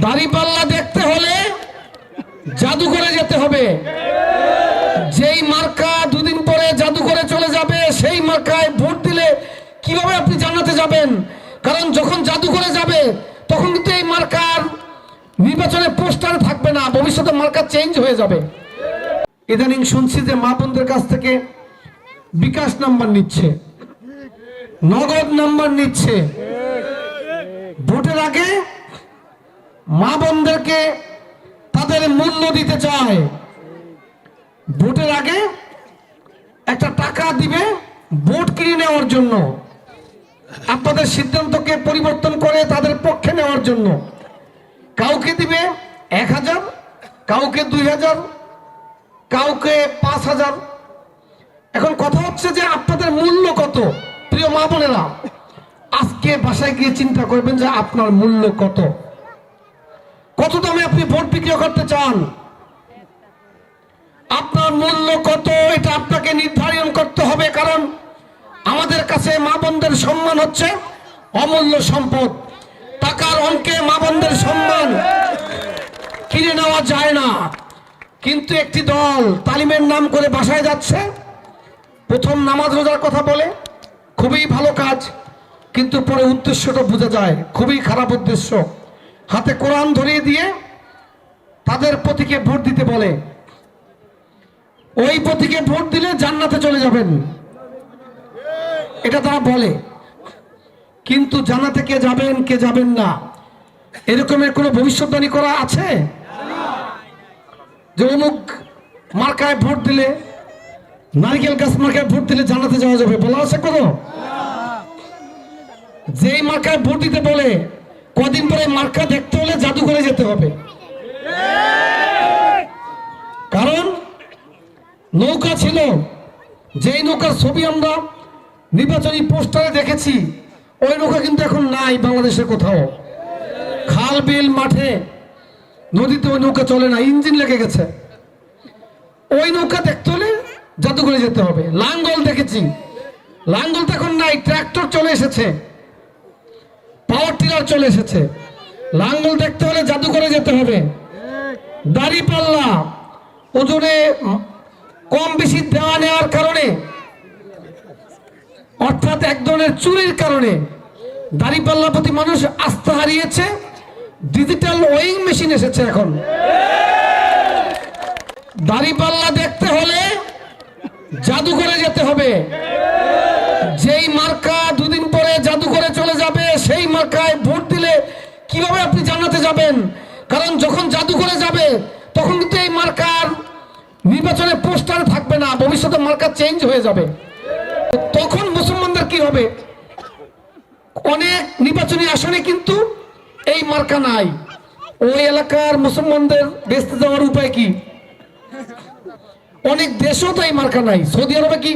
দাড়িপাল্লা দেখতে হলে জাদুঘরে যেতে হবে। যেই মার্কা দুদিন পরে জাদুঘরে চলে যাবে, সেই মার্কায় ভোট দিলে কিভাবে আপনি জান্নাতে যাবেন? কারণ যখন জাদুঘরে যাবে তখন কিন্তু এই মার্কার নির্বাচনের পোস্টার থাকবে না, ভবিষ্যতে মার্কা চেঞ্জ হয়ে যাবে। ইদানিং শুনছি যে মা বোনদের কাছ থেকে বিকাশ নাম্বার নিচ্ছে, নগদ নাম্বার নিচ্ছে। ভোটের আগে মা বোনদেরকে তাদের মূল্য দিতে চায়। ভোটের আগে একটা টাকা দিবে ভোট কিনে নেওয়ার জন্য, আপনাদের সিদ্ধান্তকে পরিবর্তন করে তাদের পক্ষে নেওয়ার জন্য। কাউকে দিবে 1000, কাউকে 2000, কাউকে 5000। এখন কথা হচ্ছে যে আপনাদের মূল্য কত? প্রিয় মা বোনেরা, আজকে বাসায় গিয়ে চিন্তা করবেন যে আপনার মূল্য কত, কত দামে আপনি ভোট বিক্রি করতে চান। আপনার মূল্য কত এটা আপনাকে নির্ধারণ করতে হবে, কারণ আমাদের কাছে মা বোনদের সম্মান হচ্ছে অমূল্য সম্পদ। টাকার অঙ্কে মা বোনদের সম্মান কিনে নেওয়া যায় না। কিন্তু একটি দল তালিমের নাম করে বাসায় যাচ্ছে, প্রথম নামাজ রোজার কথা বলে, খুবই ভালো কাজ, কিন্তু পরে উদ্দেশ্যটা বোঝা যায় খুবই খারাপ উদ্দেশ্য। হাতে কোরআন ধরিয়ে দিয়ে তাদের প্রতীকে ভোট দিতে বলে, ওই প্রতীকে ভোট দিলে জান্নাতে চলে যাবেন, এটা তারা বলে। কিন্তু জান্নাতে কে যাবেন কে যাবেন না এরকমের কোনো ভবিষ্যৎবাণী করা আছে? যে অমুক মার্কায় ভোট দিলে, নারিকেল গাছ মার্কায় ভোট দিলে জান্নাতে যাওয়া যাবে, বলা আছে কোনো? যেই মার্কায় ভোট দিতে বলে কদিন পরে মার্কা দেখতে হলে জাদুঘরে যেতে হবে। কারণ নৌকা ছিল, যেই নৌকার ছবি আমরা নির্বাচনী পোস্টারে দেখেছি, ওই নৌকা কিন্তু এখন নাই বাংলাদেশে কোথাও। খাল বিল মাঠে নদীতে ওই নৌকা চলে না, ইঞ্জিন লেগে গেছে। ওই নৌকা দেখতে হলে জাদুঘরে যেতে হবে। লাঙ্গল দেখেছি, লাঙ্গল তো এখন নাই, ট্রাক্টর চলে এসেছে, পাওয়ার টিলার চলে এসেছে। লাঙ্গল দেখতে হলে জাদুঘরে যেতে হবে। দাড়িপাল্লা ওজনে কম বেশি দেওয়া নেওয়ার কারণে, অর্থাৎ এক ধরনের চুরির কারণে দাড়িপাল্লার প্রতি মানুষ আস্থা হারিয়েছে। ডিজিটাল ওয়িং মেশিন এসেছে এখন। দাড়িপাল্লা দেখতে হলে জাদুঘরে যেতে হবে। যেই মার্কা দুদিন পরে জাদুঘরে চলে যাবে, সেই মার্কায় ভোট দিলে কিভাবে আপনি জান্নাতে যাবেন? কারণ যখন জাদুঘরে যাবে তখন কিন্তু এই মার্কার নির্বাচনের পোস্টার থাকবে না, ভবিষ্যতে মার্কা চেঞ্জ হয়ে যাবে। তখন মুসলমানদের কি হবে? অনেক নির্বাচনী আসনে কিন্তু এই মার্কা নাই। ওই এলাকার মুসলমানদের বেঁচতে যাওয়ার উপায় কি? অনেক দেশও তো এই মার্কা নাই। সৌদি আরবে কি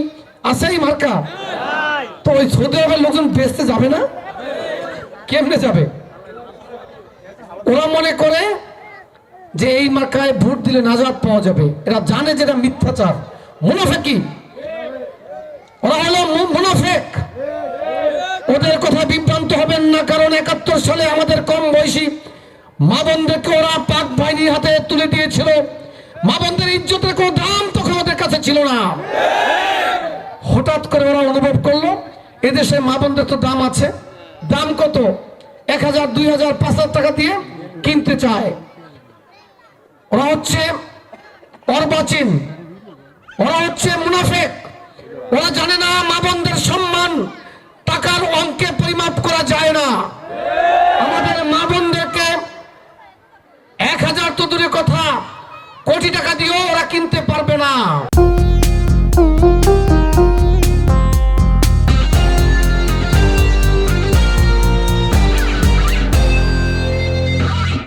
আছে এই মার্কা? তো ওই সৌদি আরবের লোকজন বেঁচতে যাবে না, কেমনে যাবে? ওরা মনে করে যে এই মার্কায় ভোট দিলে নাজাত পাওয়া যাবে। এরা জানে যেটা মিথ্যাচার, মুনাফিকি। ওরা হলো মুনাফিক। ওদের কথা বিভ্রান্ত হবেন না, কারণ 71 সালে আমাদের কম বয়সী মা বোনদেরকে ওরা পাক বাহিনীর হাতে তুলে দিয়েছিল। মা বোনদের ইজ্জতের কোনো দাম তখন ওদের কাছে ছিল না। হঠাৎ করে ওরা অনুভব করলো এদেশে মা বোনদের তো দাম আছে। দাম কত? 1000, 2000, 5000 টাকা দিয়ে কিনতে চায়। ওরা হচ্ছে অর্বাচীন, ওরা হচ্ছে মুনাফিক। ওরা জানে না মা বোনদের সম্মান টাকার অঙ্কে পরিমাপ করা যায় না। আমাদের মা বোনদেরকে 1000 তো দূরের কথা, কোটি টাকা দিয়েও ওরা কিনতে পারবে না।